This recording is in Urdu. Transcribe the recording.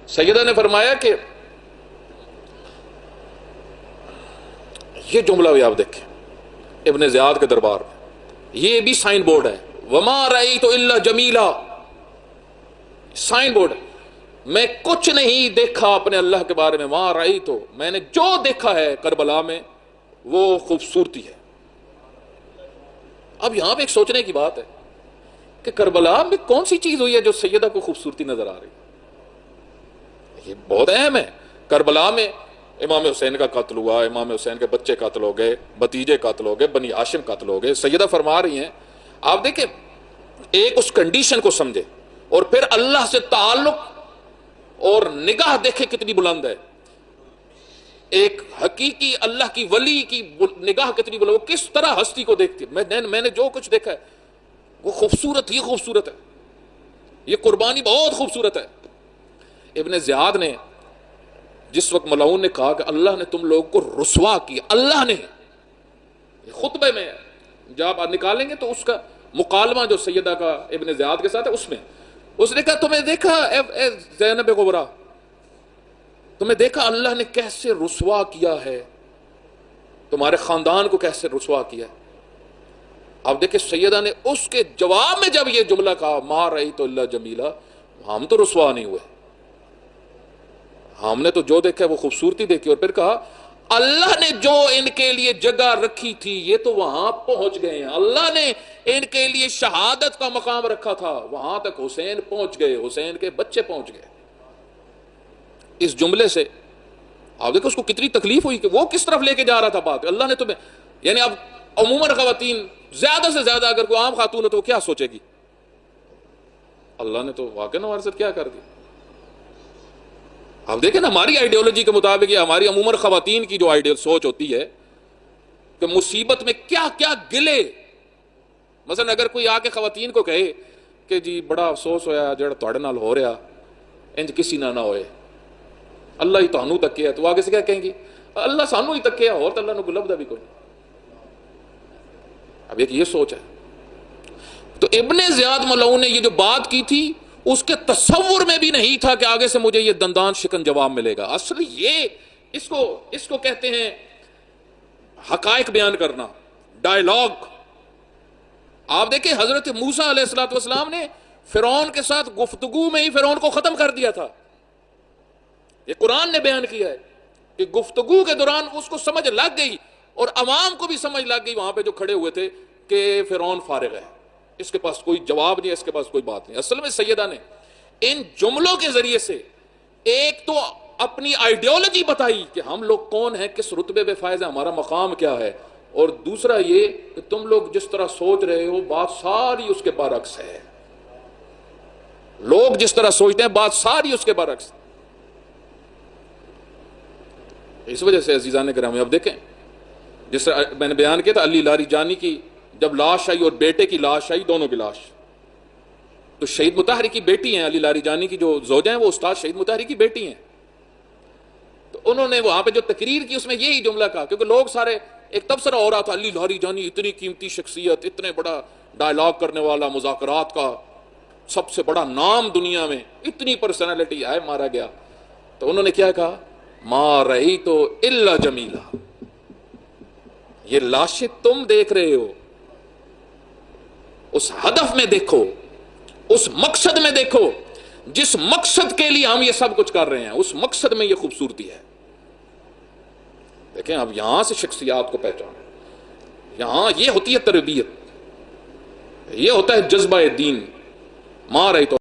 سیدہ نے فرمایا کہ یہ جملہ بھی آپ دیکھیں ابن زیاد کے دربار میں، یہ بھی سائن بورڈ ہے، وما رأیت الا جمیلا، سائن بورڈ ہے، میں کچھ نہیں دیکھا اپنے اللہ کے بارے میں، وہاں رأیت تو میں نے جو دیکھا ہے کربلا میں وہ خوبصورتی ہے۔ اب یہاں پہ ایک سوچنے کی بات ہے کہ کربلا میں کون سی چیز ہوئی ہے جو سیدہ کو خوبصورتی نظر آ رہی ہے؟ یہ بہت اہم ہے۔ کربلا میں امام حسین کا قتل ہوا، امام حسین کے بچے قتل ہو گئے، بھتیجے قتل ہو گئے، بنی ہاشم قتل ہو گئے۔ سیدہ فرما رہی ہیں، آپ دیکھیں ایک اس کنڈیشن کو سمجھے اور پھر اللہ سے تعلق اور نگاہ دیکھے کتنی بلند ہے، ایک حقیقی اللہ کی ولی کی نگاہ کتنی بلند، وہ کس طرح ہستی کو دیکھتی ہے۔ میں نے جو کچھ دیکھا ہے وہ خوبصورت ہی خوبصورت ہے، یہ قربانی بہت خوبصورت ہے۔ ابن زیاد نے جس وقت ملعون نے کہا کہ اللہ نے تم لوگوں کو رسوا کیا، اللہ نے، خطبے میں جب آپ نکالیں گے تو اس کا مکالمہ جو سیدہ کا ابن زیاد کے ساتھ ہے اس میں اس نے کہا تمہیں دیکھا اے زینب کبریٰ، تمہیں دیکھا اللہ نے کیسے رسوا کیا ہے، تمہارے خاندان کو کیسے رسوا کیا ہے۔ اب دیکھیں سیدہ نے اس کے جواب میں جب یہ جملہ کہا ما رأیت الا جمیلا، ہم تو رسوا نہیں ہوئے، ہم نے تو جو دیکھا ہے وہ خوبصورتی دیکھی، اور پھر کہا اللہ نے جو ان کے لیے جگہ رکھی تھی یہ تو وہاں پہنچ گئے ہیں، اللہ نے ان کے لیے شہادت کا مقام رکھا تھا وہاں تک حسین پہنچ گئے، حسین کے بچے پہنچ گئے۔ اس جملے سے آپ دیکھو اس کو کتنی تکلیف ہوئی کہ وہ کس طرف لے کے جا رہا تھا بات، اللہ نے تمہیں، یعنی اب عموماً خواتین زیادہ سے زیادہ اگر کوئی عام خاتون ہے تو وہ کیا سوچے گی، اللہ نے تو واقعی ہمارے ساتھ کیا کر دیا۔ آپ دیکھیں نا ہماری آئیڈیالوجی کے مطابق یا ہماری عموماً خواتین کی جو آئیڈیال سوچ ہوتی ہے کہ مصیبت میں کیا کیا گلے، مثلا اگر کوئی آ کے خواتین کو کہے کہ جی بڑا افسوس ہویا جڑا تواڈے نال ہو رہا انج کسی نہ ہوئے، اللہ ہی تانوں تکیا، تو آگے سے کیا کہیں گی، اللہ سانوں ہی تکیا اور تو اللہ نو لبدا بھی کوئی۔ اب ایک یہ سوچ ہے۔ تو ابن زیاد ملعون نے یہ جو بات کی تھی اس کے تصور میں بھی نہیں تھا کہ آگے سے مجھے یہ دندان شکن جواب ملے گا۔ اصل یہ اس کو کہتے ہیں حقائق بیان کرنا، ڈائلاگ۔ آپ دیکھیں حضرت موسیٰ علیہ السلام نے فرعون کے ساتھ گفتگو میں ہی فرعون کو ختم کر دیا تھا، یہ قرآن نے بیان کیا ہے کہ گفتگو کے دوران اس کو سمجھ لگ گئی اور عوام کو بھی سمجھ لگ گئی وہاں پہ جو کھڑے ہوئے تھے کہ فرعون فارغ ہے، اس کے پاس کوئی جواب نہیں ہے، اس کے پاس کوئی بات نہیں۔ اصل میں سیدہ نے ان جملوں کے ذریعے سے ایک تو اپنی آئیڈیالوجی بتائی کہ ہم لوگ کون ہیں، کس رتبے پہ فائز ہیں، ہمارا مقام کیا ہے، اور دوسرا یہ کہ تم لوگ جس طرح سوچ رہے ہو بات ساری اس کے برعکس ہے، لوگ جس طرح سوچتے ہیں بات ساری اس کے برعکس۔ اس وجہ سے عزیزان گرامی اب دیکھیں جس طرح میں نے بیان کیا تھا علی لاری جانی کی جب لاش آئی اور بیٹے کی لاش آئی، دونوں کی لاش، تو شہید مطہری کی بیٹی ہیں، علی لاری جانی کی جو زوجہ ہیں وہ استاد شہید مطہری کی بیٹی ہیں، تو انہوں نے وہاں پہ جو تقریر کی اس میں یہی جملہ کہا، کیونکہ لوگ سارے ایک تبصرہ ہو رہا تھا علی لاری جانی اتنی قیمتی شخصیت، اتنے بڑا ڈائلاگ کرنے والا، مذاکرات کا سب سے بڑا نام دنیا میں، اتنی پرسنالٹی آئے مارا گیا، تو انہوں نے کیا کہا ما رأیت الا جمیلا، یہ لاشیں تم دیکھ رہے ہو، اس ہدف میں دیکھو، اس مقصد میں دیکھو جس مقصد کے لیے ہم یہ سب کچھ کر رہے ہیں، اس مقصد میں یہ خوبصورتی ہے۔ دیکھیں اب یہاں سے شخصیات کو پہچانیں، یہاں یہ ہوتی ہے تربیت، یہ ہوتا ہے جذبہ دین۔ ما رأیت